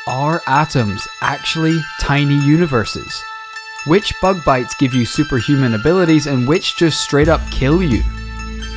Are atoms actually tiny universes? Which bug bites give you superhuman abilities and which just straight up kill you?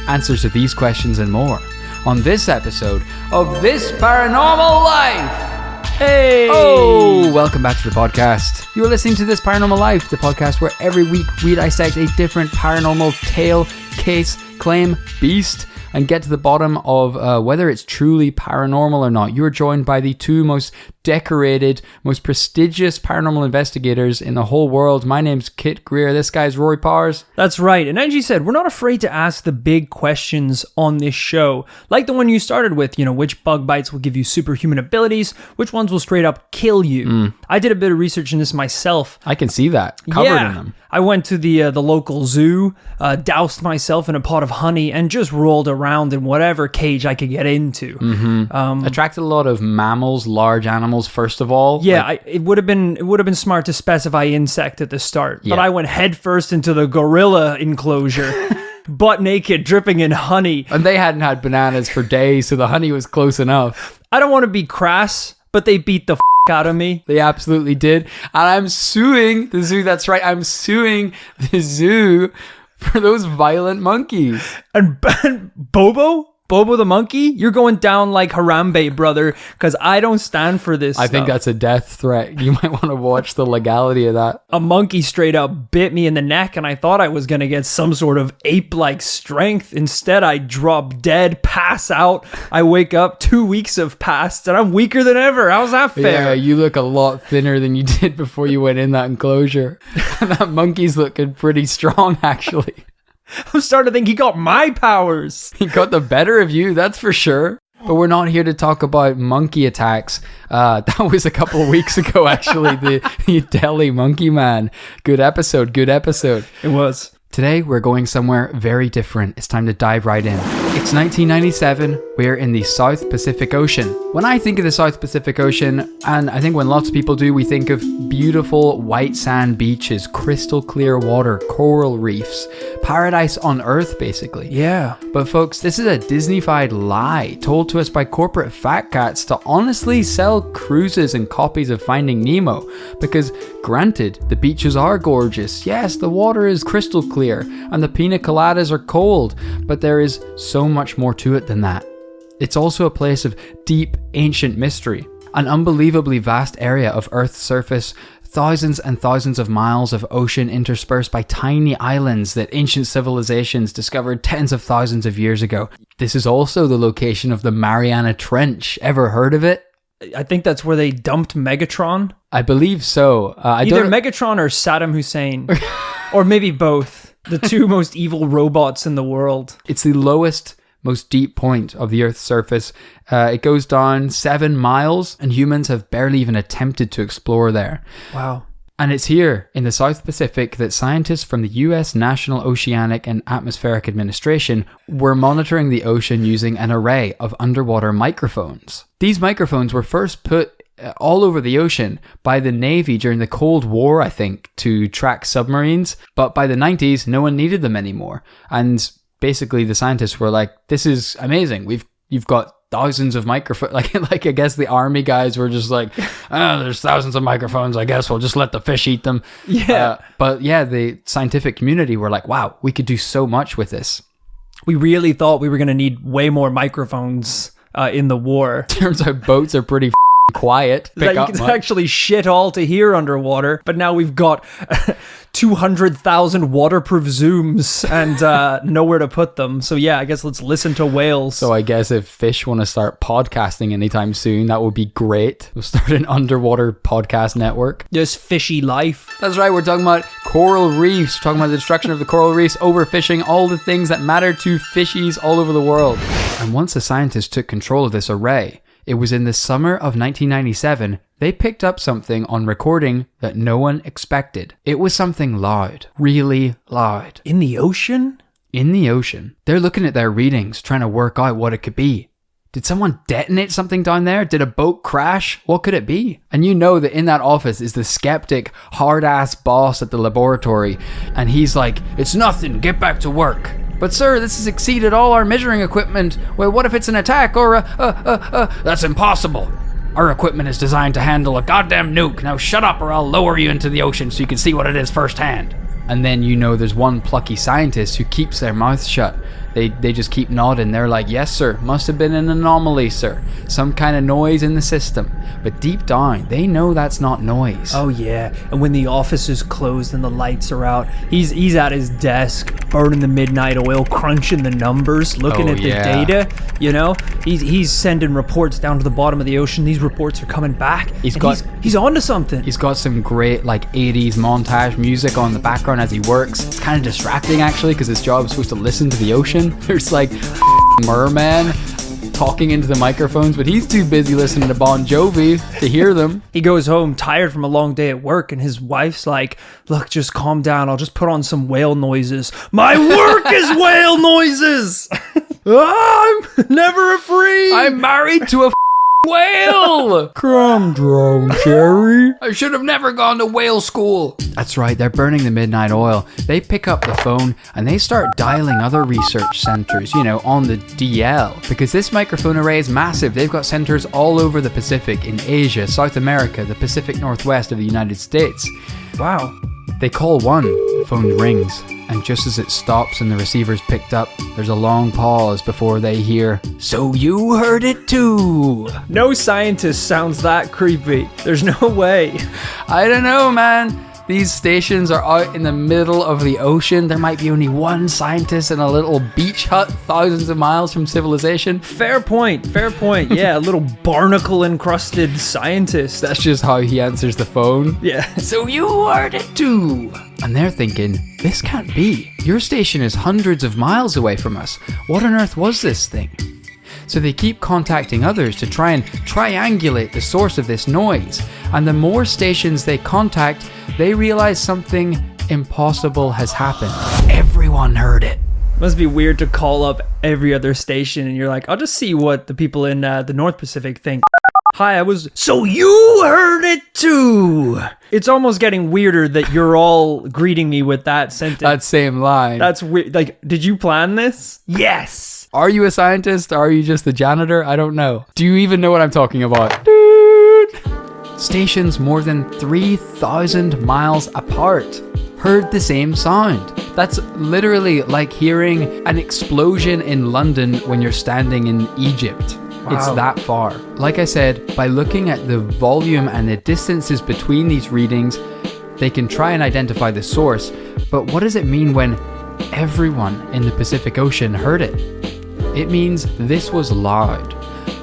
Answers to these questions and more on this episode of This Paranormal Life! Hey! Oh, welcome back to the podcast. You are listening to This Paranormal Life, the podcast where every week we dissect a different paranormal tale, case, claim, beast, and get to the bottom of whether it's truly paranormal or not. You're joined by the two most decorated, most prestigious paranormal investigators in the whole world. My name's Kit Greer. This guy's Rory Powers. That's right. And as you said, we're not afraid to ask the big questions on this show. Like the one you started with, which bug bites will give you superhuman abilities, which ones will straight up kill you. I did a bit of research in this myself. I can see that covered in them. I went to the local zoo, doused myself in a pot of honey, and just rolled around in whatever cage I could get into. Attracted a lot of mammals, large animals, first of all. Yeah, it would have been smart to specify insect at the start, but I went headfirst into the gorilla enclosure. Butt naked, dripping in honey. And they hadn't had bananas for days, so the honey was close enough. I don't want to be crass, but they beat the out of me. They absolutely did. And I'm suing the zoo. That's right. I'm suing the zoo for those violent monkeys. And Bobo the monkey, you're going down like Harambe, brother, because I don't stand for this I think that's a death threat. You might want to watch the legality of that. A monkey straight up bit me in the neck, and I thought I was going to get some sort of ape-like strength. Instead, I drop dead, pass out. I wake up, 2 weeks have passed, and I'm weaker than ever. How's that fair? Yeah, you look a lot thinner than you did before you went in that enclosure. That monkey's looking pretty strong, actually. I'm starting to think he got my powers. He got the better of you, that's for sure. But we're not here to talk about monkey attacks. That was a couple of weeks ago, actually. the Delhi Monkey Man. Good episode. It was. Today, we're going somewhere very different. It's time to dive right in. It's 1997. We're in the South Pacific Ocean. When I think of the South Pacific Ocean, and I think when lots of people do, we think of beautiful white sand beaches, crystal clear water, coral reefs, paradise on Earth, basically. Yeah. But folks, this is a Disney-fied lie told to us by corporate fat cats to honestly sell cruises and copies of Finding Nemo. Because granted, the beaches are gorgeous. Yes, the water is crystal clear and the pina coladas are cold, but there is so much more to it than that. It's also a place of deep, ancient mystery, an unbelievably vast area of Earth's surface, thousands and thousands of miles of ocean interspersed by tiny islands that ancient civilizations discovered tens of thousands of years ago. This is also the location of the Mariana Trench. Ever heard of it? I think that's where they dumped Megatron. I believe so. Either Megatron or Saddam Hussein. Or maybe both. The two most evil robots in the world. It's the lowest, most deep point of the Earth's surface. It goes down 7 miles, and humans have barely even attempted to explore there. Wow. And it's here in the South Pacific that scientists from the US National Oceanic and Atmospheric Administration were monitoring the ocean using an array of underwater microphones. These microphones were first put all over the ocean by the Navy during the Cold War, I think, to track submarines. But by the 90s, no one needed them anymore. And basically the scientists were like, this is amazing. You've got thousands of microphones. Like I guess the army guys were just like, there's thousands of microphones. I guess we'll just let the fish eat them. Yeah. But yeah, the scientific community were like, wow, we could do so much with this. We really thought we were going to need way more microphones in the war. Turns out boats are pretty quiet. That you can actually shit all to hear underwater, but now we've got 200,000 waterproof zooms and nowhere to put them. So yeah, I guess let's listen to whales. So I guess if fish want to start podcasting anytime soon, that would be great. We'll start an underwater podcast network. Just fishy life. That's right, we're talking about coral reefs. We're talking about the destruction of the coral reefs, overfishing, all the things that matter to fishies all over the world. And once the scientists took control of this array, it was in the summer of 1997, they picked up something on recording that no one expected. It was something loud, really loud. In the ocean? In the ocean. They're looking at their readings, trying to work out what it could be. Did someone detonate something down there? Did a boat crash? What could it be? And you know that in that office is the skeptic, hard-ass boss at the laboratory. And he's like, it's nothing, get back to work. But sir, this has exceeded all our measuring equipment. Well, what if it's an attack or that's impossible. Our equipment is designed to handle a goddamn nuke. Now shut up or I'll lower you into the ocean so you can see what it is firsthand. And then there's one plucky scientist who keeps their mouth shut. They just keep nodding. They're like, yes, sir. Must have been an anomaly, sir. Some kind of noise in the system. But deep down, they know that's not noise. Oh, yeah. And when the office is closed and the lights are out, he's at his desk, burning the midnight oil, crunching the numbers, looking at the data. You know, he's sending reports down to the bottom of the ocean. These reports are coming back. He's onto something. He's got some great 80s montage music on the background as he works. It's kind of distracting actually because his job is supposed to listen to the ocean. There's merman talking into the microphones, but he's too busy listening to Bon Jovi to hear them. He goes home tired from a long day at work, and his wife's like, look, just calm down. I'll just put on some whale noises. My work is whale noises. I'm never free. I'm married to a whale. Crumb drone, Jerry. I should have never gone to whale school. That's right, they're burning the midnight oil. They pick up the phone and they start dialing other research centers, on the DL. Because this microphone array is massive. They've got centers all over the Pacific, in Asia, South America, the Pacific Northwest of the United States. Wow. They call one, the phone rings, and just as it stops and the receiver's picked up, there's a long pause before they hear, so you heard it too. No scientist sounds that creepy. There's no way. I don't know, man. These stations are out in the middle of the ocean. There might be only one scientist in a little beach hut thousands of miles from civilization. Fair point. Yeah, a little barnacle-encrusted scientist. That's just how he answers the phone. Yeah. So you heard it too. And they're thinking, this can't be. Your station is hundreds of miles away from us. What on earth was this thing? So they keep contacting others to try and triangulate the source of this noise. And the more stations they contact, they realize something impossible has happened. Everyone heard it. Must be weird to call up every other station and you're like, I'll just see what the people in the North Pacific think. Hi, so you heard it too. It's almost getting weirder that you're all greeting me with that sentence. That same line. That's weird. Did you plan this? Yes. Are you a scientist? Are you just the janitor? I don't know. Do you even know what I'm talking about? Dude. Stations more than 3,000 miles apart heard the same sound. That's literally like hearing an explosion in London when you're standing in Egypt. Wow. It's that far. Like I said, by looking at the volume and the distances between these readings, they can try and identify the source. But what does it mean when everyone in the Pacific Ocean heard it? It means this was loud.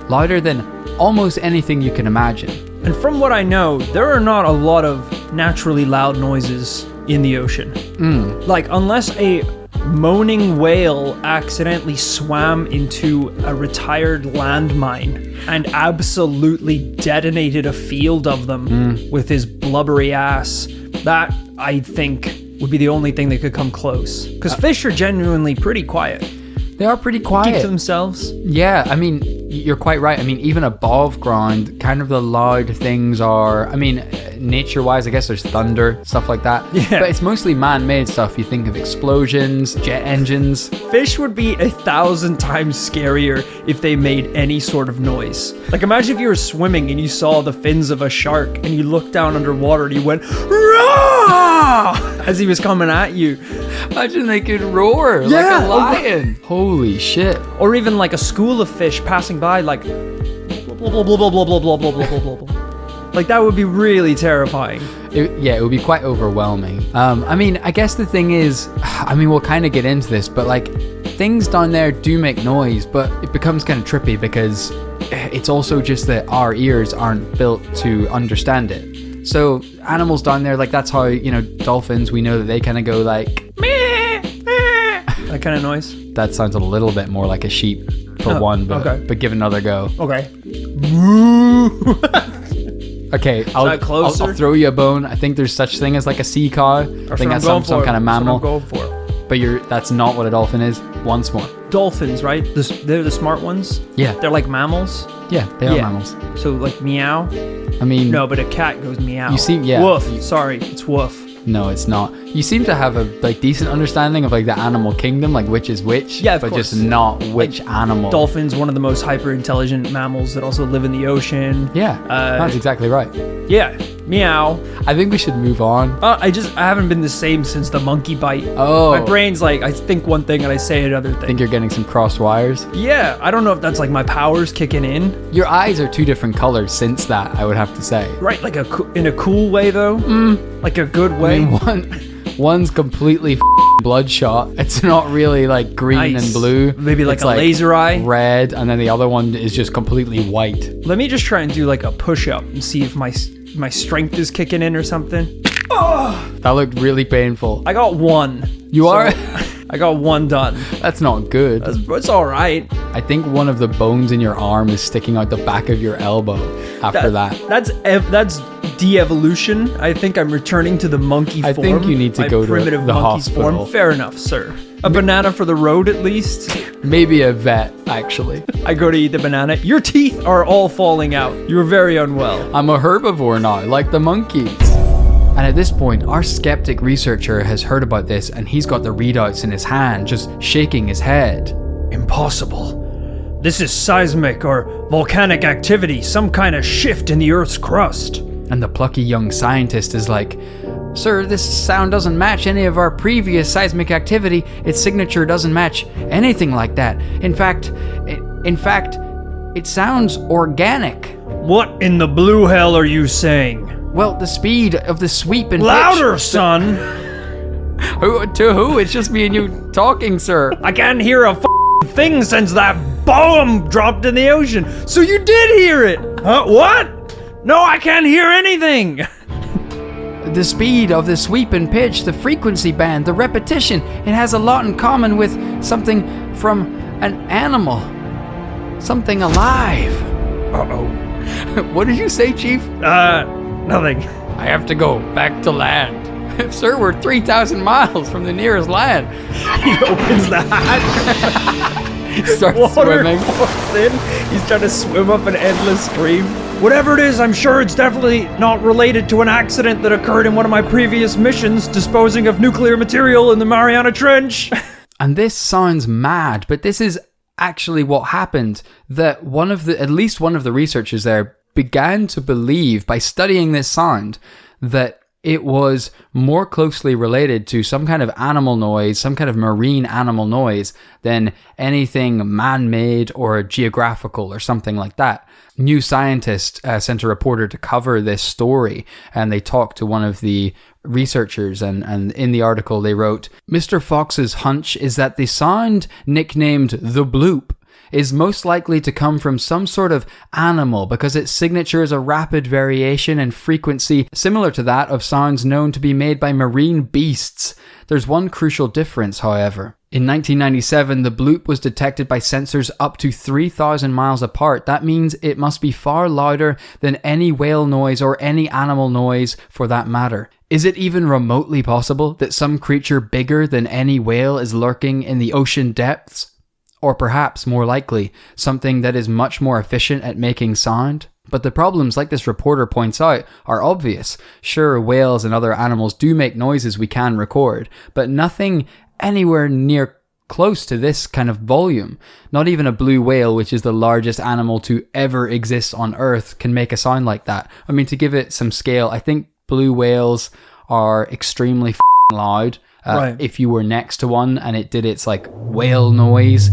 Louder than almost anything you can imagine. And from what I know, there are not a lot of naturally loud noises in the ocean. Unless a moaning whale accidentally swam into a retired landmine and absolutely detonated a field of them with his blubbery ass, that, I think, would be the only thing that could come close. Because fish are genuinely pretty quiet. They are pretty quiet. Keep to themselves. Yeah, I mean, you're quite right. I mean, even above ground, kind of the loud things are, nature-wise, I guess there's thunder, stuff like that. Yeah. But it's mostly man-made stuff. You think of explosions, jet engines. Fish would be 1,000 times scarier if they made any sort of noise. Imagine if you were swimming and you saw the fins of a shark and you looked down underwater and you went, "Roar!" as he was coming at you. Imagine they could roar like a lion. Holy shit. Or even a school of fish passing by blah, blah, blah, blah, blah, blah, blah, blah, blah, blah, blah, blah. That would be really terrifying. It would be quite overwhelming. I guess the thing is, we'll kind of get into this, but things down there do make noise, but it becomes kind of trippy because it's also just that our ears aren't built to understand it. So animals down there, that's how, dolphins, we know that they kind of go meh, meh. That kind of noise? That sounds a little bit more like a sheep for one, but give it another go. Okay. Okay, I'll throw you a bone. I think there's such thing as a sea cow. I think that's some kind of mammal. That's what I'm going for. But that's not what a dolphin is. Once more. Dolphins, right? They're the smart ones? Yeah. They're like mammals? Yeah, they are mammals. So meow? No, but a cat goes meow. You see, yeah. Woof. Sorry, it's woof. No, it's not. You seem to have a like decent understanding of like the animal kingdom, like which is which. Yeah, of but course. just not which animal. Dolphins, one of the most hyper-intelligent mammals that also live in the ocean. Yeah, that's exactly right. Yeah, meow. I think we should move on. I haven't been the same since the monkey bite. Oh. My brain's like, I think one thing and I say another thing. I think you're getting some crossed wires. Yeah, I don't know if that's like my powers kicking in. Your eyes are two different colors since that, I would have to say. Right, like in a cool way though? Like a good way? I mean, one's completely bloodshot. It's not really like green Nice. and blue. Maybe like It's a laser eye? red, and then the other one is just completely white. Let me just try and do like a push-up and see if my strength is kicking in or something. Oh! That looked really painful. I got one. You are? I got one done. That's not good. It's all right. I think one of the bones in your arm is sticking out the back of your elbow after that. That's de-evolution. I think I'm returning to the monkey form. I think you need to my go to primitive the monkey's hospital. form. Fair enough, sir. A banana for the road, at least. Maybe a vet, actually. I go to eat the banana. Your teeth are all falling out. You're very unwell. I'm a herbivore now, like the monkeys. And at this point, our skeptic researcher has heard about this and he's got the readouts in his hand, just shaking his head. Impossible. This is seismic or volcanic activity, some kind of shift in the Earth's crust. And the plucky young scientist is like, "Sir, this sound doesn't match any of our previous seismic activity. Its signature doesn't match anything like that. In fact, it sounds organic." What in the blue hell are you saying? Well, the speed of the sweep and Louder, pitch. son! To who? It's just me and you talking, sir. I can't hear a thing since that bomb dropped in the ocean. So you did hear it? Huh? What? No, I can't hear anything. The speed of the sweep and pitch, the frequency band, the repetition, it has a lot in common with something from an animal. Something alive. Uh-oh. What did you say, Chief? Nothing. I have to go back to land. Sir, we're 3,000 miles from the nearest land. He opens the hatch. Starts Water swimming. pours in. He's trying to swim up an endless stream. Whatever it is, I'm sure it's definitely not related to an accident that occurred in one of my previous missions disposing of nuclear material in the Mariana Trench. And this sounds mad, but this is actually what happened. That at least one of the researchers there began to believe by studying this sound that it was more closely related to some kind of animal noise, some kind of marine animal noise, than anything man-made or geographical or something like that. New Scientist sent a reporter to cover this story, and they talked to one of the researchers, and in the article they wrote, "Mr. Fox's hunch is that the sound nicknamed the Bloop is most likely to come from some sort of animal because its signature is a rapid variation in frequency similar to that of sounds known to be made by marine beasts. There's one crucial difference, however. In 1997, the Bloop was detected by sensors up to 3,000 miles apart. That means it must be far louder than any whale noise or any animal noise for that matter. Is it even remotely possible that some creature bigger than any whale is lurking in the ocean depths? Or perhaps, more likely, something that is much more efficient at making sound? But the problems, like this reporter points out, are obvious. Sure, whales and other animals do make noises we can record, but nothing anywhere near close to this kind of volume. Not even a blue whale, which is the largest animal to ever exist on Earth, can make a sound like that. I mean, to give it some scale, I think blue whales are extremely loud. Right. If you were next to one and it did its like whale noise,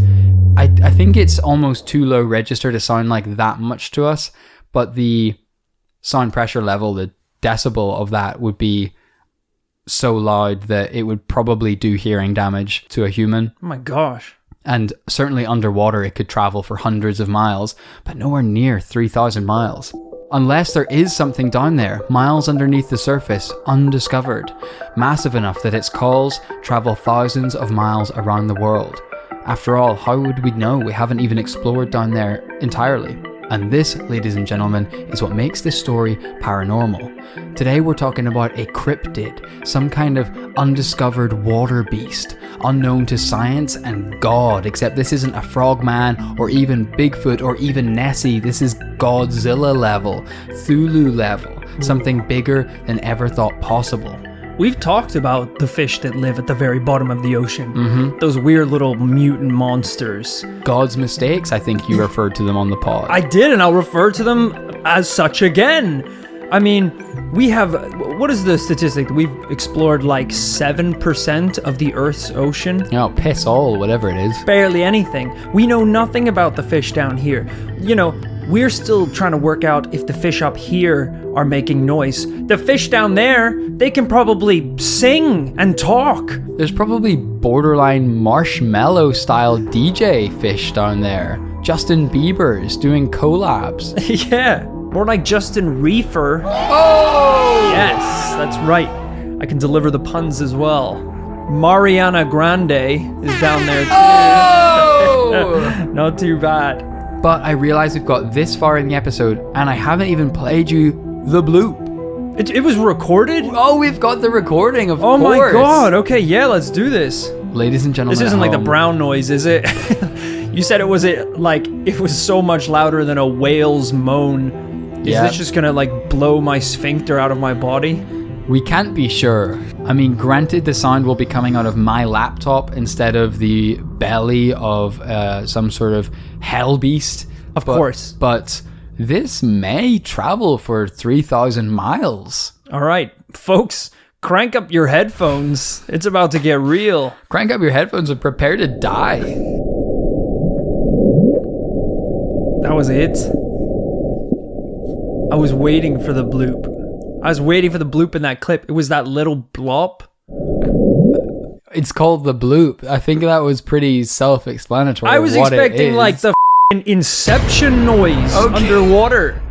I think it's almost too low register to sound like that much to us, but the sound pressure level, the decibel of that would be so loud that it would probably do hearing damage to a human. Oh my gosh. And certainly underwater it could travel for hundreds of miles, but nowhere near 3,000 miles. Unless there is something down there, miles underneath the surface, undiscovered, massive enough that its calls travel thousands of miles around the world. After all, how would we know? We haven't even explored down there entirely. And this, ladies and gentlemen, is what makes this story paranormal. Today we're talking about a cryptid, some kind of undiscovered water beast, unknown to science and God, except this isn't a frogman or even Bigfoot or even Nessie. This is Godzilla level, Cthulhu level, something bigger than ever thought possible. We've talked about the fish that live at the very bottom of the ocean. Mm-hmm. Those weird little mutant monsters. God's mistakes, I think you referred to them on the pod. I did, and I'll refer to them as such again. I mean, we have... What is the statistic? We've explored like 7% of the Earth's ocean. You know, piss all, whatever it is. Barely anything. We know nothing about the fish down here. You know, we're still trying to work out if the fish up here are making noise. The fish down there, they can probably sing and talk. There's probably borderline marshmallow style DJ fish down there. Justin Bieber's doing collabs. Yeah, more like Justin Reefer. Oh! Yes, that's right. I can deliver the puns as well. Mariana Grande is down there too. Oh! Not too bad. But I realize we've got this far in the episode and I haven't even played you the bloop. It was recorded? Oh, we've got the recording, of Oh course. my god, okay, yeah, let's do this. Ladies and gentlemen, This isn't at like the home, brown noise, is it? You said it was so much louder than a whale's moan. Is Yeah. this just gonna like blow my sphincter out of my body? we can't be sure. I mean, granted, the sound will be coming out of my laptop instead of the belly of some sort of hell beast. Of course. But this may travel for 3,000 miles. All right, folks, crank up your headphones. It's about to get real. Crank up your headphones and prepare to die. That was it. I was waiting for the bloop. I was waiting for the bloop in that clip. It was that little blop. It's called the bloop. I think that was pretty self-explanatory. I was what expecting it is. like the f***ing Inception noise underwater.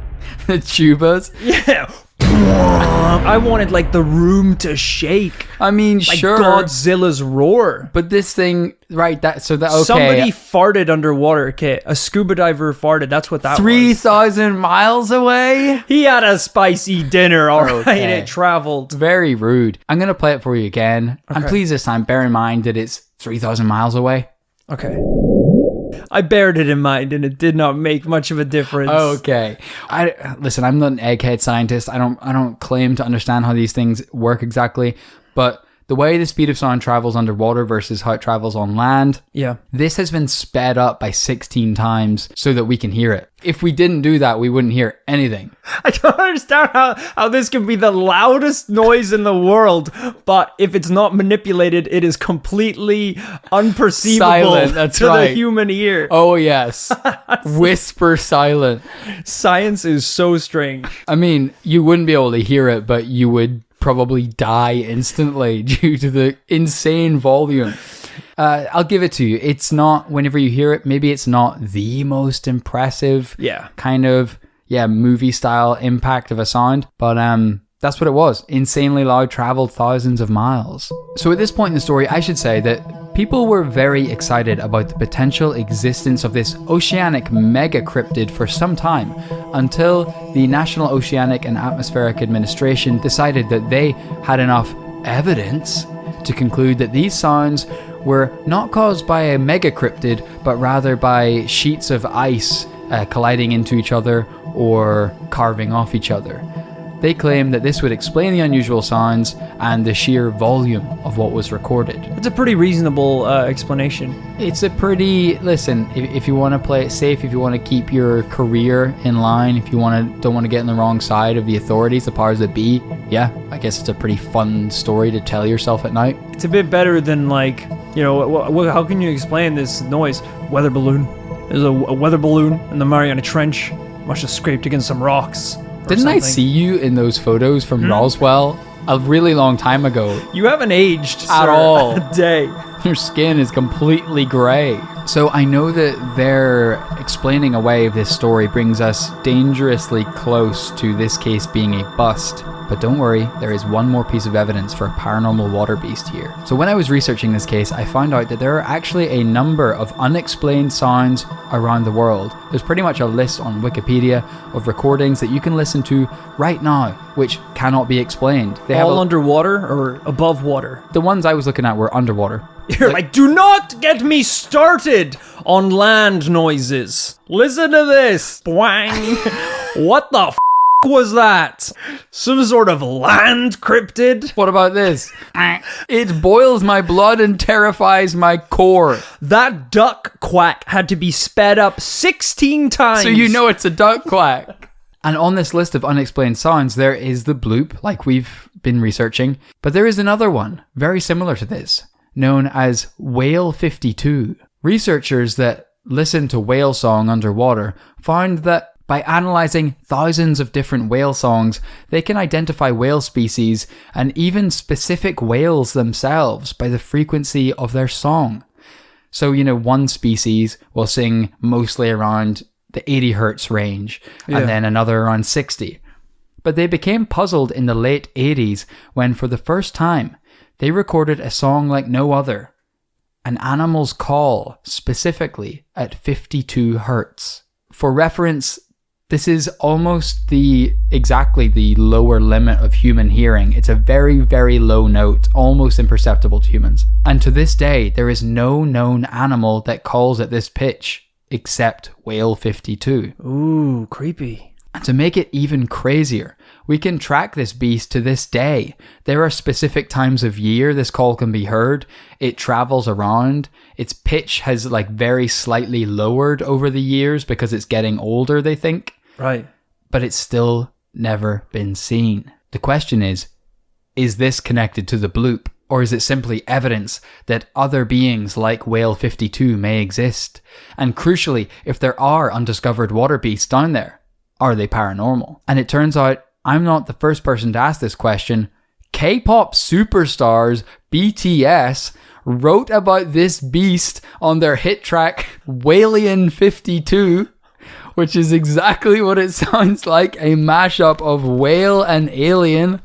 the tubas. Yeah. I wanted like the room to shake. I mean, Like sure. Godzilla's roar. But this thing, right? Okay. Somebody farted underwater. Okay, a scuba diver farted. That's what that was. 3,000 miles away? He had a spicy dinner, all right. Okay. It traveled. Very rude. I'm going to play it for you again. And Okay. please this time bear in mind that it's 3,000 miles away. Okay. I bared it in mind, and it did not make much of a difference. Okay. Listen, I'm not an egghead scientist. I don't claim to understand how these things work exactly, but the way the speed of sound travels underwater versus how it travels on land, Yeah. this has been sped up by 16 times so that we can hear it. If we didn't do that, we wouldn't hear anything. I don't understand how this can be the loudest noise in the world, but if it's not manipulated, it is completely unperceivable Silent, that's to right. the human ear. Oh, yes. Whisper silent. Science is so strange. I mean, you wouldn't be able to hear it, but you would probably die instantly due to the insane volume. I'll give it to you. It's not, whenever you hear it, maybe it's not the most impressive kind of, movie style impact of a sound, but that's what it was. Insanely loud, traveled thousands of miles. So at this point in the story, I should say that people were very excited about the potential existence of this oceanic mega cryptid for some time, until the National Oceanic and Atmospheric Administration decided that they had enough evidence to conclude that these sounds were not caused by a mega cryptid, but rather by sheets of ice colliding into each other or carving off each other. They claim that this would explain the unusual sounds and the sheer volume of what was recorded. It's a pretty reasonable explanation. It's a pretty, listen, if you want to play it safe, if you want to keep your career in line, if you don't want to get on the wrong side of the authorities, the powers that be, yeah, I guess it's a pretty fun story to tell yourself at night. It's a bit better than like, you know, how can you explain this noise? Weather balloon. There's a weather balloon in the Mariana Trench. Must have scraped against some rocks. Didn't I see you in those photos from Roswell a really long time ago? You haven't aged At sir, all. a day. Your skin is completely grey. So I know that their explaining away of this story brings us dangerously close to this case being a bust. But don't worry, there is one more piece of evidence for a paranormal water beast here. So when I was researching this case, I found out that there are actually a number of unexplained sounds around the world. There's pretty much a list on Wikipedia of recordings that you can listen to right now, which cannot be explained. They All underwater or above water? The ones I was looking at were underwater. You're like, do not get me started on land noises. Listen to this. Boing. What the f***? was that? Some sort of land cryptid? What about this? It boils my blood and terrifies my core. That duck quack had to be sped up 16 times. So you know it's a duck quack. And on this list of unexplained sounds, there is the bloop, like we've been researching. But there is another one, very similar to this, known as Whale 52. Researchers that listen to whale song underwater found that by analysing thousands of different whale songs, they can identify whale species and even specific whales themselves by the frequency of their song. So, one species will sing mostly around the 80 hertz range, and then another around 60. But they became puzzled in the late 80s when, for the first time, they recorded a song like no other. An animal's call, specifically at 52 hertz. For reference, this is almost exactly the lower limit of human hearing. It's a very, very low note, almost imperceptible to humans. And to this day, there is no known animal that calls at this pitch, except Whale 52. Ooh, creepy. And to make it even crazier, we can track this beast to this day. There are specific times of year this call can be heard. It travels around. Its pitch has very slightly lowered over the years because it's getting older, they think. Right. But it's still never been seen. The question is this connected to the bloop? Or is it simply evidence that other beings like Whale 52 may exist? And crucially, if there are undiscovered water beasts down there, are they paranormal? And it turns out I'm not the first person to ask this question. K-pop superstars BTS wrote about this beast on their hit track Whalian 52, which is exactly what it sounds like, a mashup of whale and alien.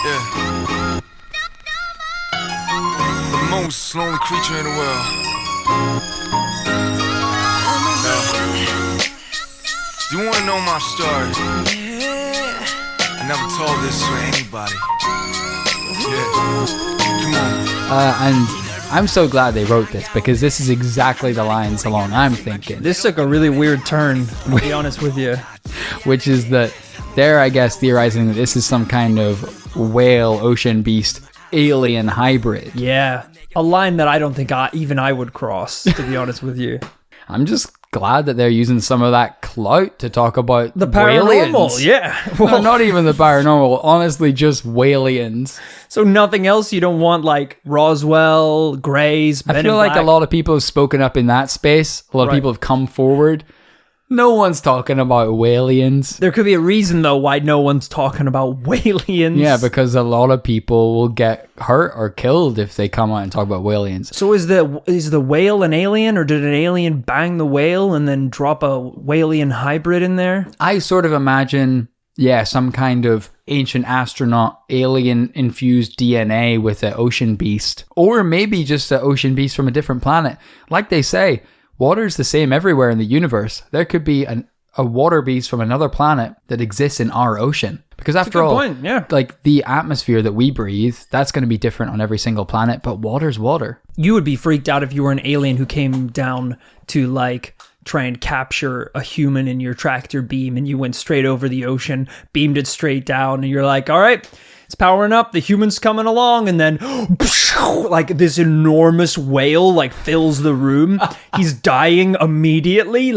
Yeah. The most lonely creature in the world. Do you want to know my story? I never told this to anybody. Yeah. Come on. And I'm so glad they wrote this, because this is exactly the lines along I'm thinking. This took a really weird turn, to be honest with you. Which is that they're, I guess, theorizing that this is some kind of whale, ocean beast, alien hybrid. Yeah. A line that I don't think even I would cross, to be honest with you. I'm just glad that they're using some of that clout to talk about the paranormal. whalians. Yeah. Well, no, not even the paranormal. Honestly, just whalians. So nothing else? You don't want Roswell, Greys, I feel like a lot of people have spoken up in that space. A lot of people have come forward. No one's talking about whalians. There could be a reason, though, why no one's talking about whalians. Yeah, because a lot of people will get hurt or killed if they come out and talk about whalians. So is the whale an alien, or did an alien bang the whale and then drop a whalian hybrid in there? I sort of imagine, some kind of ancient astronaut alien-infused DNA with an ocean beast. Or maybe just an ocean beast from a different planet. Like they say, water's the same everywhere in the universe. There could be a water beast from another planet that exists in our ocean. Because after all, the atmosphere that we breathe, that's going to be different on every single planet, but water's water. You would be freaked out if you were an alien who came down to try and capture a human in your tractor beam, and you went straight over the ocean, beamed it straight down, and you're like, all right, it's powering up, the human's coming along, and then this enormous whale fills the room. He's dying immediately,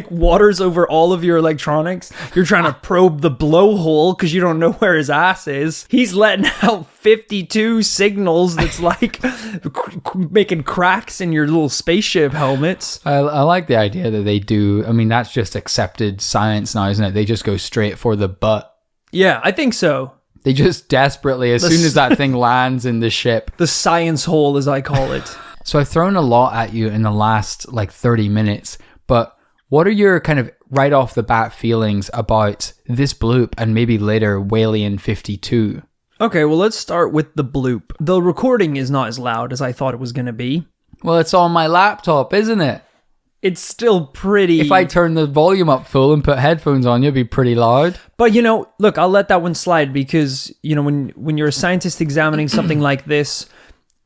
waters over all of your electronics. You're trying to probe the blowhole because you don't know where his ass is. He's letting out 52 signals that's making cracks in your little spaceship helmets. I like the idea that they do. I mean, that's just accepted science now, isn't it? They just go straight for the butt. Yeah, I think so. They just desperately, as soon as that thing lands in the ship. The science hole, as I call it. So I've thrown a lot at you in the last 30 minutes, but what are your kind of right off the bat feelings about this bloop and maybe later Whalian 52? Okay, well, let's start with the bloop. The recording is not as loud as I thought it was going to be. Well, it's on my laptop, isn't it? It's still pretty... If I turn the volume up full and put headphones on, you'll be pretty loud. But, look, I'll let that one slide because, when you're a scientist examining something like this,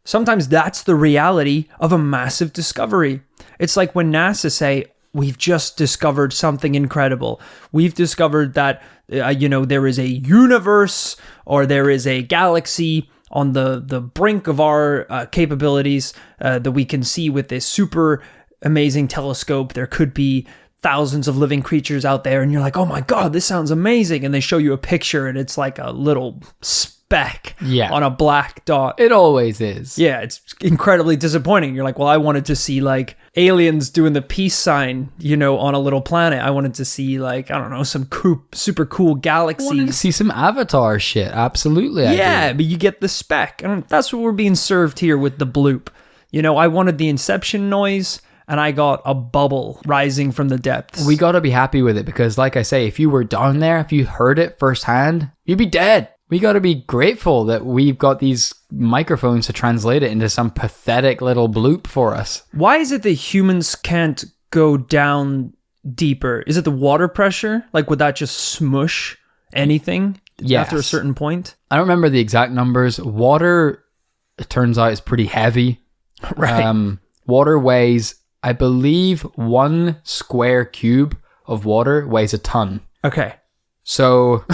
sometimes that's the reality of a massive discovery. It's like when NASA say, we've just discovered something incredible. We've discovered that, there is a universe or there is a galaxy on the brink of our capabilities that we can see with this super amazing telescope. There could be thousands of living creatures out there, and you're like, oh my God, this sounds amazing. And they show you a picture, and it's like a little speck on a black dot. It always is. Yeah, it's incredibly disappointing. You're like, well, I wanted to see like aliens doing the peace sign, on a little planet. I wanted to see like, I don't know, some super cool galaxies. I wanted to see some Avatar shit. Absolutely. Yeah, but you get the speck. And that's what we're being served here with the bloop. I wanted the Inception noise, and I got a bubble rising from the depths. We got to be happy with it because, like I say, if you were down there, if you heard it firsthand, you'd be dead. We got to be grateful that we've got these microphones to translate it into some pathetic little bloop for us. Why is it that humans can't go down deeper? Is it the water pressure? Like, would that just smush anything after a certain point? I don't remember the exact numbers. Water, it turns out, is pretty heavy. Right. Water weighs, I believe, 1 square cube of water weighs a ton. Okay. So...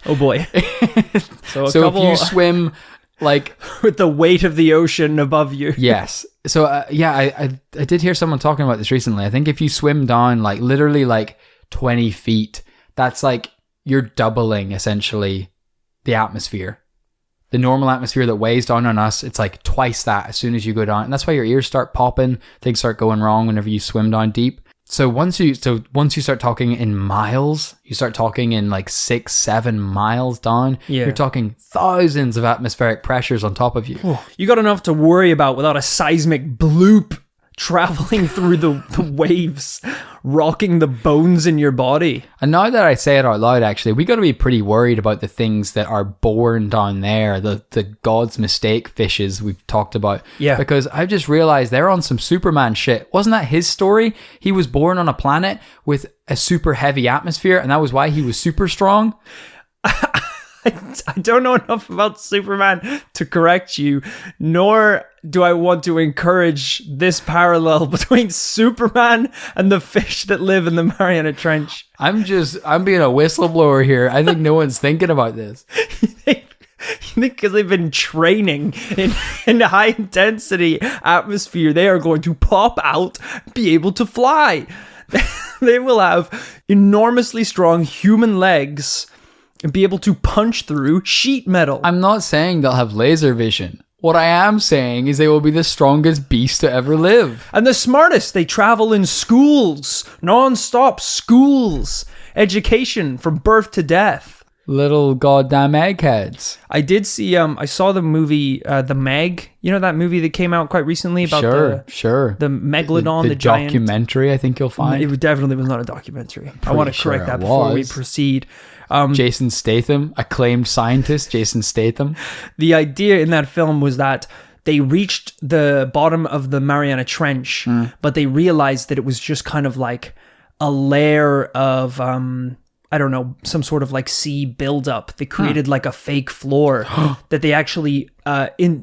Oh boy. So if you swim like... with the weight of the ocean above you. Yes. So I did hear someone talking about this recently. I think if you swim down like literally like 20 feet, that's like you're doubling essentially the atmosphere. The normal atmosphere that weighs down on us, it's like twice that as soon as you go down. And that's why your ears start popping, things start going wrong whenever you swim down deep. So once you start talking in miles, you start talking in like 6-7 miles down, you're talking thousands of atmospheric pressures on top of you. You got enough to worry about without a seismic bloop traveling through the waves, rocking the bones in your body. And now that I say it out loud, actually, we got to be pretty worried about the things that are born down there, the God's mistake fishes we've talked about. Yeah. Because I've just realized they're on some Superman shit. Wasn't that his story? He was born on a planet with a super heavy atmosphere, and that was why he was super strong. I don't know enough about Superman to correct you, nor do I want to encourage this parallel between Superman and the fish that live in the Mariana Trench. I'm being a whistleblower here. I think no one's thinking about this. You think because they've been training in high intensity atmosphere, they are going to pop out, be able to fly. They will have enormously strong human legs and be able to punch through sheet metal. I'm not saying they'll have laser vision. What I am saying is they will be the strongest beast to ever live. And the smartest. They travel in schools, non-stop schools, education from birth to death. Little goddamn eggheads. I did see, I saw the movie, The Meg. You know that movie that came out quite recently about the Megalodon, the giant documentary, I think you'll find. It definitely was not a documentary. I want to correct that before we proceed. Jason Statham, acclaimed scientist Jason Statham. The idea in that film was that they reached the bottom of the Mariana Trench, but they realized that it was just kind of like a layer of, I don't know, some sort of like sea buildup. They created like a fake floor that they actually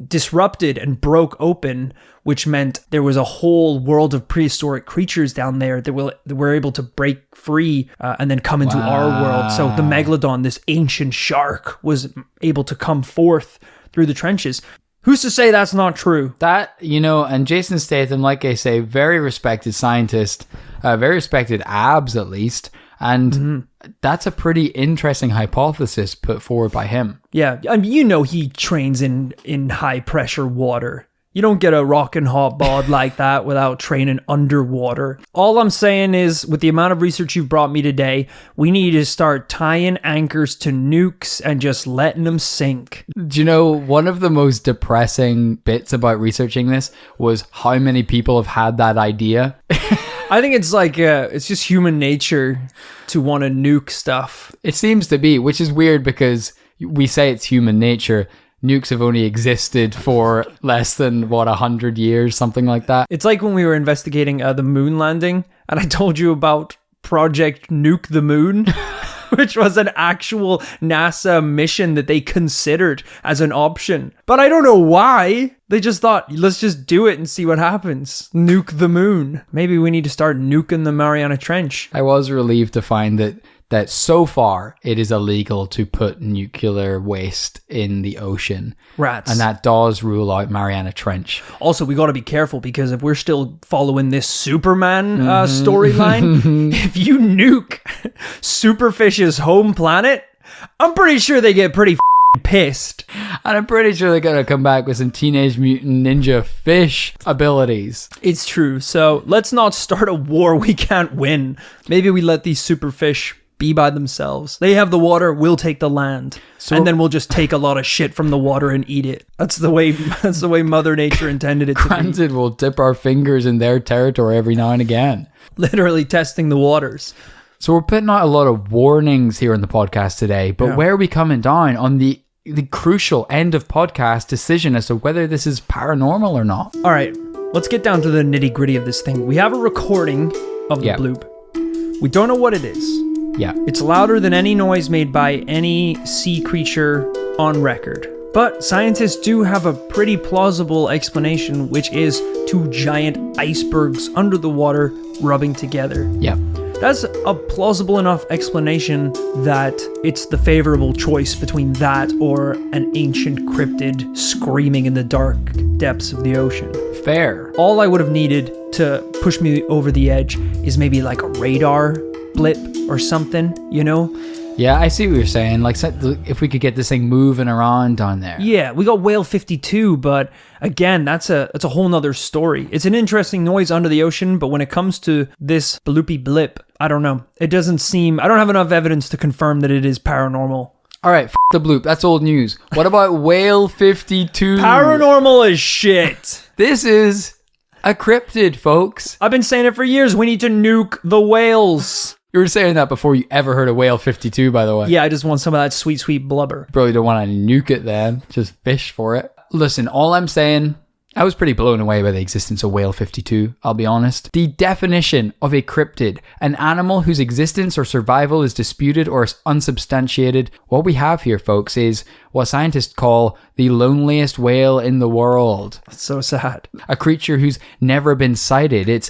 disrupted and broke open, which meant there was a whole world of prehistoric creatures down there that were able to break free and then come into our world. So the Megalodon, this ancient shark, was able to come forth through the trenches. Who's to say that's not true? That, and Jason Statham, like I say, very respected scientist, very respected abs at least. And that's a pretty interesting hypothesis put forward by him. Yeah, I mean, he trains in high pressure water. You don't get a rockin' hot bod like that without training underwater. All I'm saying is, with the amount of research you've brought me today, we need to start tying anchors to nukes and just letting them sink. Do you know, one of the most depressing bits about researching this was how many people have had that idea. I think it's like, it's just human nature to want to nuke stuff. It seems to be, which is weird because we say it's human nature. Nukes have only existed for less than, 100 years, something like that. It's like when we were investigating the moon landing, and I told you about Project Nuke the Moon, which was an actual NASA mission that they considered as an option. But I don't know why. They just thought, let's just do it and see what happens. Nuke the moon. Maybe we need to start nuking the Mariana Trench. I was relieved to find that so far it is illegal to put nuclear waste in the ocean. Rats. And that does rule out Mariana Trench. Also, we got to be careful because if we're still following this Superman storyline, if you nuke Superfish's home planet, I'm pretty sure they get pretty pissed. And I'm pretty sure they're going to come back with some Teenage Mutant Ninja Fish abilities. It's true. So let's not start a war we can't win. Maybe we let these superfish be by themselves. They have the water, we'll take the land. And then we'll just take a lot of shit from the water and eat it. That's the way Mother Nature intended it to be. Granted, we'll dip our fingers in their territory every now and again. Literally testing the waters. So we're putting out a lot of warnings here in the podcast today, but where are we coming down on the crucial end of podcast decision as to whether this is paranormal or not? All right, let's get down to the nitty gritty of this thing. We have a recording of the bloop. We don't know what it is. Yeah. It's louder than any noise made by any sea creature on record. But scientists do have a pretty plausible explanation, which is two giant icebergs under the water rubbing together. Yeah. That's a plausible enough explanation that it's the favorable choice between that or an ancient cryptid screaming in the dark depths of the ocean. Fair. All I would have needed to push me over the edge is maybe like a radar blip or something, you know? Yeah, I see what you're saying. Like, if we could get this thing moving around down there. Yeah, we got Whale 52, but again, that's a whole nother story. It's an interesting noise under the ocean, but when it comes to this bloopy blip, I don't know. It doesn't seem... I don't have enough evidence to confirm that it is paranormal. All right, the bloop. That's old news. What about Whale 52? Paranormal as shit. This is a cryptid, folks. I've been saying it for years. We need to nuke the whales. You were saying that before you ever heard of Whale 52, by the way. Yeah, I just want some of that sweet, sweet blubber. Probably don't want to nuke it then. Just fish for it. Listen, all I'm saying, I was pretty blown away by the existence of Whale 52, I'll be honest. The definition of a cryptid, an animal whose existence or survival is disputed or unsubstantiated. What we have here, folks, is what scientists call the loneliest whale in the world. That's so sad. A creature who's never been sighted. Its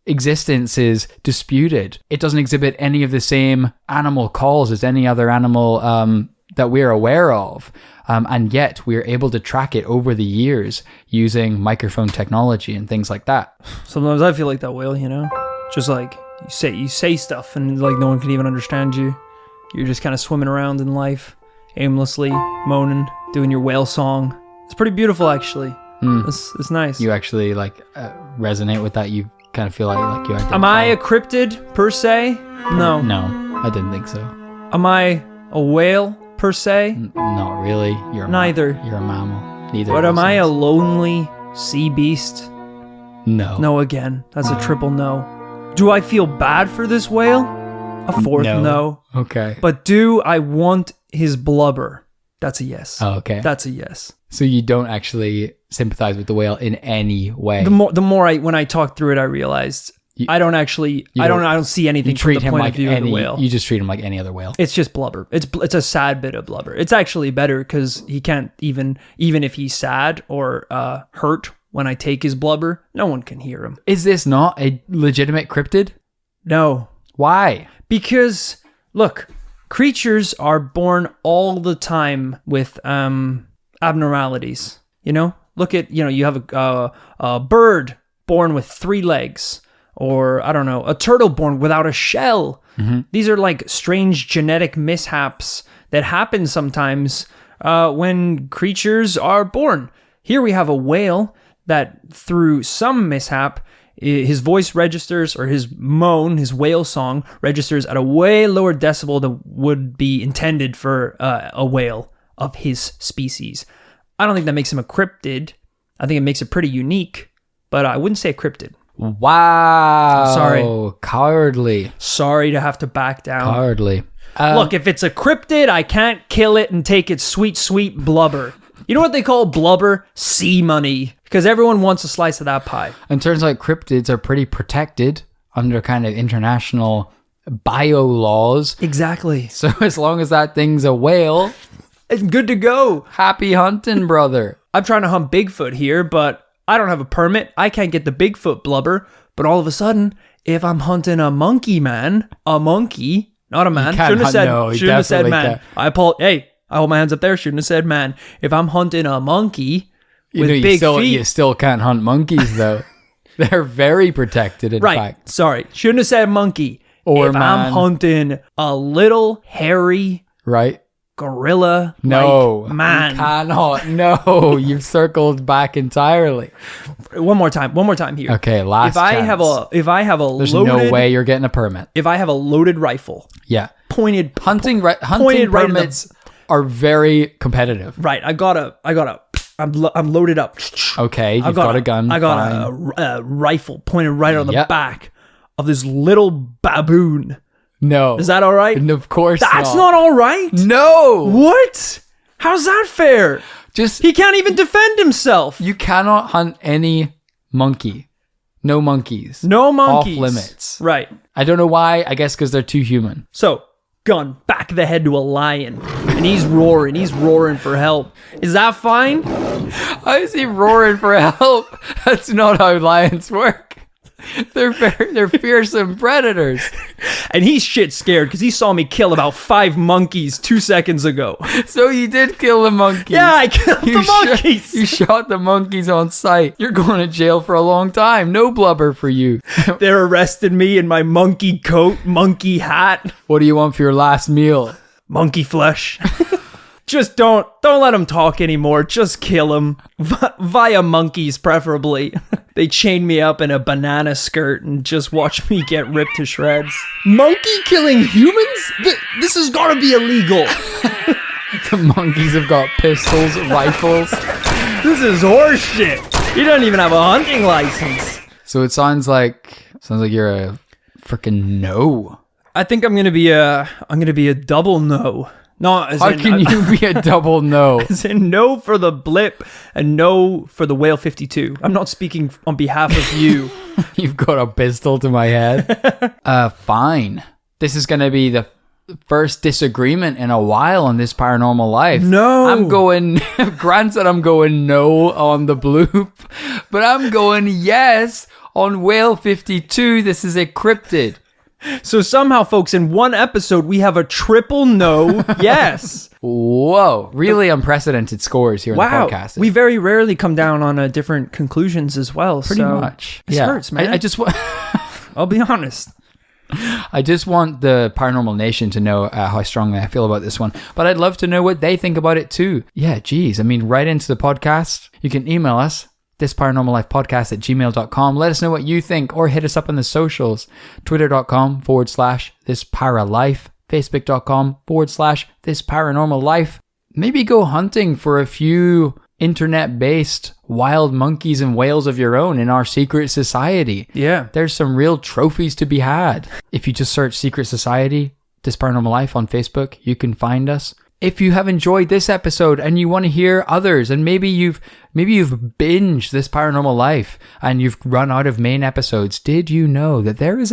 existence is disputed. It doesn't exhibit any of the same animal calls as any other animal that we're aware of. And yet we're able to track it over the years using microphone technology and things like that. Sometimes I feel like that whale, you know? Just like you say stuff and like no one can even understand you. You're just kind of swimming around in life, aimlessly, moaning, doing your whale song. It's pretty beautiful, actually. It's nice. You actually like resonate with that? You kind of feel like you identify. Am I a cryptid per se? No. No, I didn't think so. Am I a whale per se? Not really. You're neither. You're a mammal. Neither. But am I a lonely sea beast? No. No again. That's a triple no. Do I feel bad for this whale? A fourth no. Okay. But do I want his blubber? That's a yes. Oh, okay. That's a yes. So you don't actually sympathize with the whale in any way. The more when I talked through it, I realized I don't see anything from the point of view of the whale. You just treat him like any other whale. It's just blubber. It's a sad bit of blubber. It's actually better because he can't even if he's sad or hurt when I take his blubber, no one can hear him. Is this not a legitimate cryptid? No. Why? Because look, creatures are born all the time with abnormalities. You know, look at you have a bird born with 3 legs. Or, I don't know, a turtle born without a shell. Mm-hmm. These are like strange genetic mishaps that happen sometimes when creatures are born. Here we have a whale that through some mishap, his voice registers, or his moan, his whale song, registers at a way lower decibel than would be intended for a whale of his species. I don't think that makes him a cryptid. I think it makes it pretty unique, but I wouldn't say a cryptid. Wow. I'm sorry. Cowardly. Sorry to have to back down. Cowardly. Look, if it's a cryptid, I can't kill it and take its sweet, sweet blubber. You know what they call blubber? Sea money. Because everyone wants a slice of that pie. And turns out cryptids are pretty protected under kind of international bio laws. Exactly. So as long as that thing's a whale, It's good to go. happy hunting, brother. I'm trying to hunt Bigfoot here, but I don't have a permit. I can't get the Bigfoot blubber. But all of a sudden, if I'm hunting a monkey, a monkey, not a man. can't Shouldn't have hunt- said, no, you shouldn't have said definitely man. can't. Hey, I hold my hands up there. Shouldn't have said man. If I'm hunting a monkey with You big feet. you still can't hunt monkeys, though. They're very protected, in Right. fact. Sorry. Shouldn't have said monkey. Or if man. I'm hunting a little hairy Right? gorilla No. man. You cannot. No. You've circled back entirely. One more time here. Okay, last If I chance. have a There's loaded no way you're getting a permit. if I have a loaded rifle, Yeah. pointed Hunting pointed right in the- permits are very competitive. right, I'm loaded up. Okay, you've got a gun. I got fine. a rifle pointed right on the Yep. back of this little baboon. No. Is that all right? And of course That's not all right. No. What? How's that fair? Just He can't even defend himself. you cannot hunt any monkey. No monkeys. No monkeys. Off limits. Right. I don't know why. I guess because they're too human. So, gun, back of the head to a lion. And he's roaring for help. Is that fine? How is he roaring for help? That's not how lions work. They're fearsome predators. And he's shit scared because he saw me kill about 5 monkeys 2 seconds ago. So you did kill the monkeys. Yeah, I killed the monkeys. You shot the monkeys on sight. You're going to jail for a long time. No blubber for you. They're arresting me in my monkey coat, monkey hat, What do you want for your last meal? monkey flesh. Just don't let him talk anymore. Just kill him via monkeys, preferably. They chain me up in a banana skirt and just watch me get ripped to shreds. Monkey killing humans? This has got to be illegal. The monkeys have got pistols, rifles. This is horseshit. He doesn't even have a hunting license. So it sounds like you're a freaking no. I think I'm gonna be a double no. No, as How in, can you be a double no? As in no for the blip and no for the whale 52. I'm not speaking on behalf of you. You've got a pistol to my head. Fine. This is going to be the first disagreement in a while on this paranormal life. No. I'm going, granted I'm going no on the bloop, but I'm going yes on whale 52. This is a cryptid. So somehow, folks, in one episode, we have a triple no yes. Whoa. Really unprecedented scores here Wow. on the podcast. We very rarely come down on different conclusions as well. Pretty so much. This hurts, man. I just want... I'll be honest. I just want the Paranormal Nation to know how strongly I feel about this one. But I'd love to know what they think about it too. Yeah, geez. I mean, right into the podcast. You can email us, thisparanormallifepodcast@gmail.com. Let us know what you think or hit us up on the socials. Twitter.com/thisparaLife. Facebook.com/thisparanormallife. Maybe go hunting for a few internet-based wild monkeys and whales of your own in our secret society. Yeah. There's some real trophies to be had. If you just search Secret Society, This Paranormal Life on Facebook, you can find us. If you have enjoyed this episode and you want to hear others, and maybe you've binged This Paranormal Life and you've run out of main episodes, did you know that there is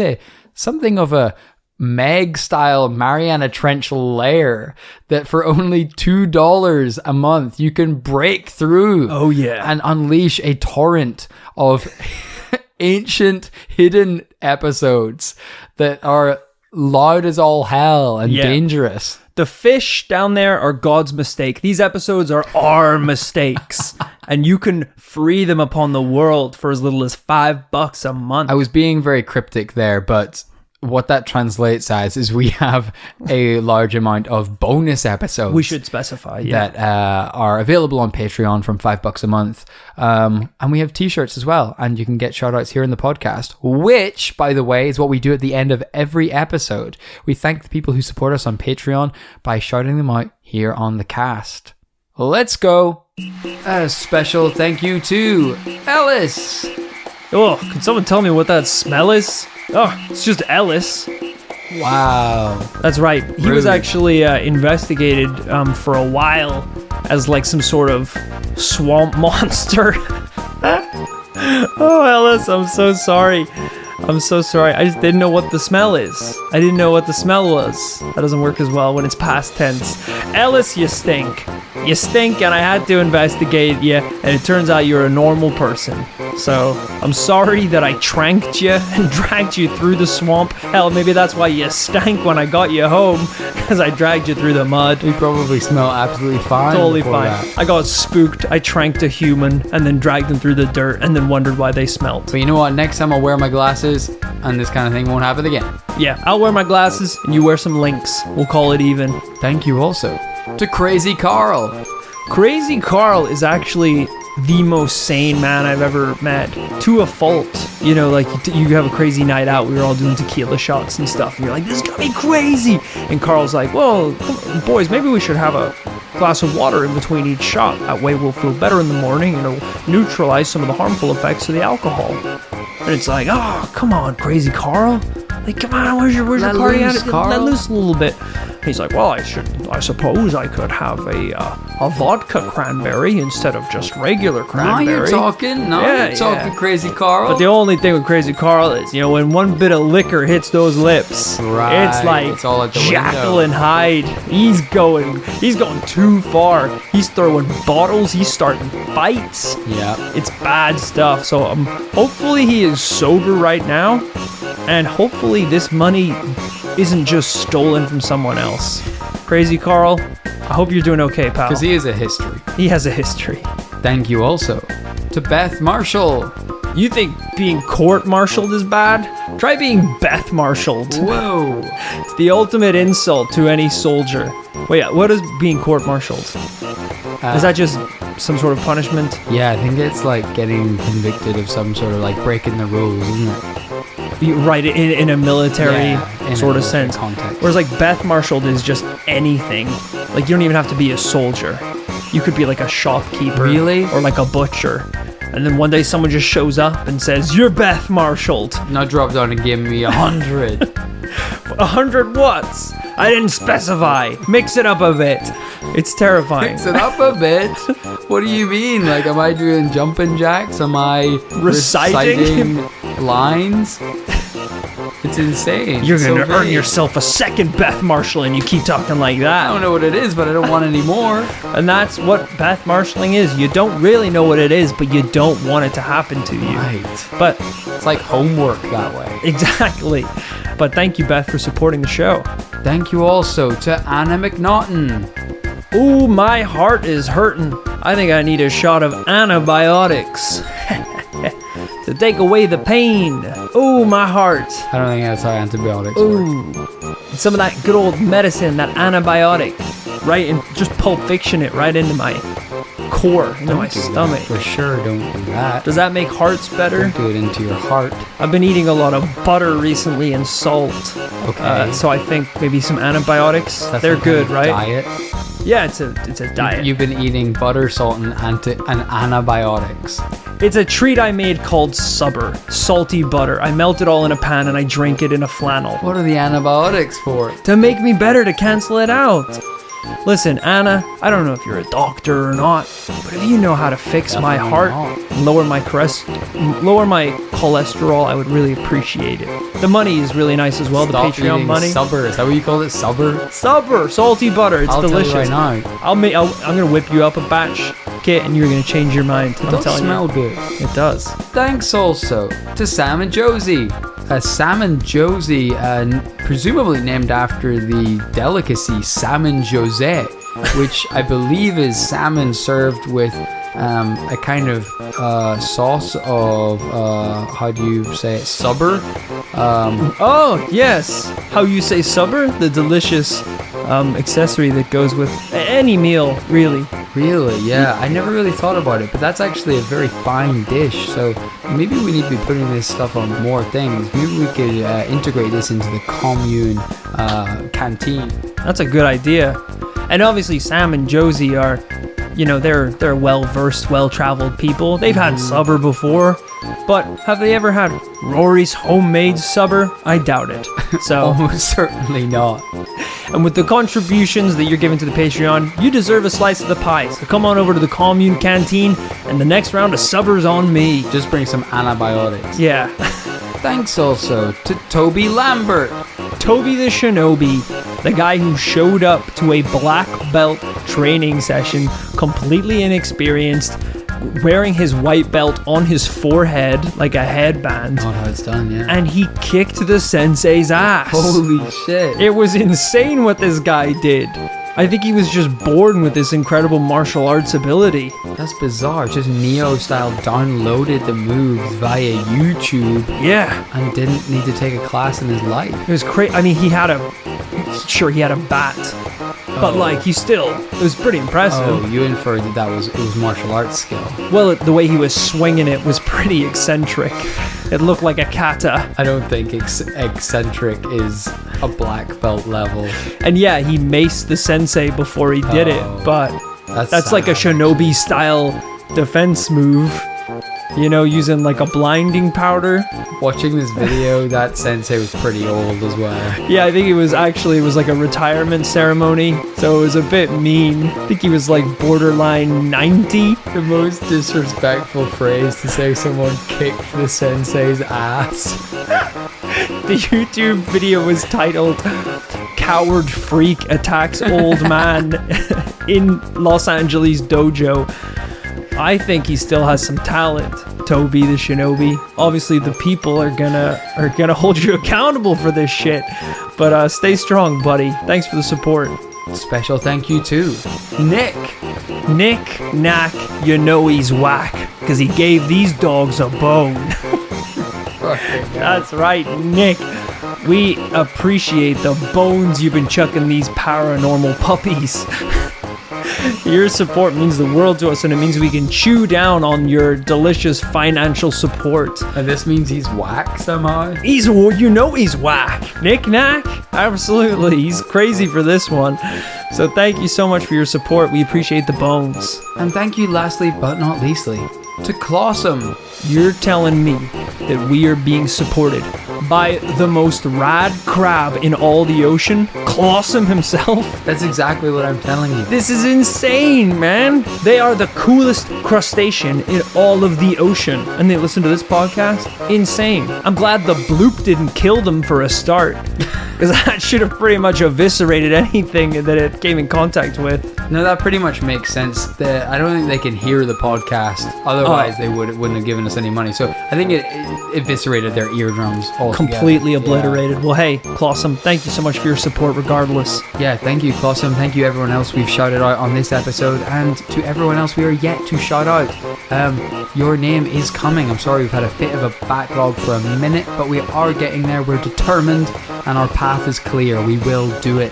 something of a Meg-style Mariana Trench lair that for only $2 a month you can break through? Oh, yeah. And unleash a torrent of ancient hidden episodes that are loud as all hell and dangerous. The fish down there are God's mistake. These episodes are our mistakes. And you can free them upon the world for as little as $5 a month. I was being very cryptic there, but what that translates as is we have a large amount of bonus episodes. We should specify, yeah. That are available on Patreon from $5 a month. And we have t-shirts as well. And you can get shout outs here in the podcast, which, by the way, is what we do at the end of every episode. We thank the people who support us on Patreon by shouting them out here on the cast. Let's go. A special thank you to Ellis. Oh, can someone tell me what that smell is? Oh, it's just Ellis. Wow. That's right. He was Rude. actually investigated for a while as like some sort of swamp monster. Oh, Ellis, I'm so sorry. I'm so sorry. I just didn't know what the smell is. I didn't know what the smell was. That doesn't work as well when it's past tense. Ellis, you stink. You stink, and I had to investigate you, and it turns out you're a normal person. So, I'm sorry that I tranked you and dragged you through the swamp. Hell, maybe that's why you stank when I got you home, because I dragged you through the mud. We probably smell absolutely fine. Totally before fine. that. I got spooked, I tranked a human, and then dragged them through the dirt, and then wondered why they smelled. But you know what? Next time I'll wear my glasses, and this kind of thing won't happen again. Yeah, I'll wear my glasses, and you wear some Lynx. We'll call it even. Thank you also to Crazy Carl. Crazy Carl is actually the most sane man I've ever met, to a fault. You know, like you have a crazy night out, we were all doing tequila shots and stuff, and you're like, this is gonna be crazy, and Carl's like, well, boys, maybe we should have a glass of water in between each shot, that way we'll feel better in the morning and it'll neutralize some of the harmful effects of the alcohol. And it's like, oh, come on, Crazy Carl, like, come on, where's your party loose, attitude? Carl. Let loose a little bit. He's like, well, I suppose I could have a vodka cranberry instead of just regular Now cranberry. you're talking. You're talking, Crazy Carl. But the only thing with Crazy Carl is, you know, when one bit of liquor hits those lips, Right, it's like it's all at the Jekyll window. and Hyde. He's going too far. He's throwing bottles. He's starting fights. Yeah. It's bad stuff. So hopefully he is sober right now, and hopefully this money isn't just stolen from someone else. Crazy Carl, I hope you're doing okay, pal. Because he is a history. He has a history. Thank you also to Beth Marshall. You think being court-martialed is bad? Try being Beth-martialed. Whoa. It's the ultimate insult to any soldier. Wait, what is being court-martialed? Is that just some sort of punishment? Yeah, I think it's like getting convicted of some sort of like breaking the rules, isn't it? Right, in a military in sort a of military sense. context. Whereas like Beth-martialed is just anything. Like you don't even have to be a soldier. You could be like a shopkeeper. Really? Or like a butcher. And then one day someone just shows up and says, you're Beth-martialed. Now drop down and give me 100. 100 watts. I didn't specify. Mix it up a bit. It's terrifying. Mix it up a bit. What do you mean? Like, am I doing jumping jacks? Am I Reciting? lines? It's insane. You're It's gonna so earn vague. yourself a second Beth Marshall, and you keep talking like I that. don't know what it is, but I don't want any more. And that's what Beth marshalling is. You don't really know what it is, but you don't want it to happen to you. Right. But It's like homework that way. exactly. But thank you, Beth, for supporting the show. Thank you also to Anna McNaughton. Ooh, my heart is hurting. I think I need a shot of antibiotics to take away the pain. Ooh, my heart. I don't think that's how antibiotics work. Ooh, some of that good old medicine, that antibiotic, right? And just Pulp Fiction it right into my core, into my Don't do that. stomach. For sure, don't do that. Does that make hearts better? Don't do it into your heart. I've been eating a lot of butter recently and salt. Okay. So I think maybe some antibiotics. That's They're some good, kind of right? Diet. Yeah, it's a diet. You've been eating butter, salt, and antibiotics. It's a treat I made called Subber, salty butter. I melt it all in a pan and I drink it in a flannel. What are the antibiotics for? To make me better, to cancel it out. Listen, Anna, I don't know if you're a doctor or not, but if you know how to fix my Definitely heart not. and lower my cholesterol, I would really appreciate it. The money is really nice as well, Stop the Patreon eating money. Subber. Is that what you call it? Subber? Subber, salty butter, it's I'll delicious. tell you right now. I'm gonna whip you up a batch kit and you're gonna change your mind. It I'm does telling smell you. good. It does. Thanks also to Sam and Josie. Salmon Josie, presumably named after the delicacy salmon José, which I believe is salmon served with a kind of sauce of, how do you say it, subber? Oh, yes. How you say subber? The delicious accessory that goes with any meal, really. Really? Yeah, I never really thought about it, but that's actually a very fine dish. So maybe we need to be putting this stuff on more things. Maybe we could integrate this into the commune canteen. That's a good idea. And obviously Sam and Josie are, you know, they're well-versed, well-traveled people. They've had subber before, but have they ever had Rory's homemade subber? I doubt it. So, Almost certainly not. and with the contributions that you're giving to the Patreon, you deserve a slice of the pie. So come on over to the commune canteen, and the next round of subber's on me. Just bring some antibiotics. Yeah. Thanks also to Toby Lambert. Toby the Shinobi, the guy who showed up to a black belt training session completely inexperienced, wearing his white belt on his forehead like a headband. Not how it's done, yeah. And he kicked the sensei's ass. Holy shit. It was insane what this guy did. I think he was just born with this incredible martial arts ability. That's bizarre. Just Neo style downloaded the moves via YouTube Yeah. and didn't need to take a class in his life. It was crazy. I mean, he had a bat, but like it was pretty impressive. Oh, you inferred that it was martial arts skill. Well, the way he was swinging it was pretty eccentric. It looked like a kata. I don't think eccentric is a black belt level. And yeah, he maced the sensei before he did it, but that's like a shinobi style defense move. You know, using like a blinding powder. Watching this video, that sensei was pretty old as well. Yeah, I think it was like a retirement ceremony, so it was a bit mean. I think he was like borderline 90. The most disrespectful phrase to say someone kicked the sensei's ass. The YouTube video was titled "Coward Freak Attacks Old Man in Los Angeles Dojo." I think he still has some talent, Toby the Shinobi. Obviously, the people are gonna hold you accountable for this shit. But stay strong, buddy. Thanks for the support. Special thank you to Nick. Nick Knack, you know he's whack, because he gave these dogs a bone. That's right, Nick. We appreciate the bones you've been chucking these paranormal puppies. Your support means the world to us, and it means we can chew down on your delicious financial support. And this means he's whack somehow. He's whack. Nick Knack? Absolutely. He's crazy for this one. So thank you so much for your support. We appreciate the bones. And thank you lastly but not leastly to Clawsome. You're telling me that we are being supported by the most rad crab in all the ocean, Clawsome himself? That's exactly what I'm telling you. This is insane, man. They are the coolest crustacean in all of the ocean, and they listen to this podcast? Insane. I'm glad the Bloop didn't kill them for a start, because that should have pretty much eviscerated anything that it came in contact with. No, that pretty much makes sense. I don't think they can hear the podcast. Otherwise, they wouldn't have given us any money. So I think it eviscerated their eardrums altogether. Completely obliterated. Yeah. Well, hey, Clawsome, thank you so much for your support regardless. Yeah, thank you, Clawsome. Thank you, everyone else we've shouted out on this episode, and to everyone else we are yet to shout out. Your name is coming. I'm sorry we've had a bit of a backlog for a minute, but we are getting there. We're determined, and our path is clear. We will do it.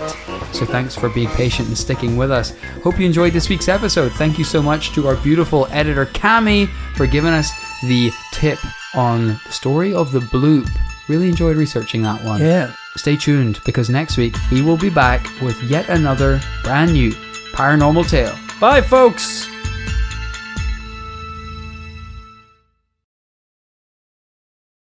So thanks for being patient and sticking with us. Hope you enjoyed this week's episode. Thank you so much to our beautiful editor, Cami, for giving us the tip on the story of the Bloop. Really enjoyed researching that one. Yeah. Stay tuned, because next week we will be back with yet another brand new paranormal tale. Bye, folks.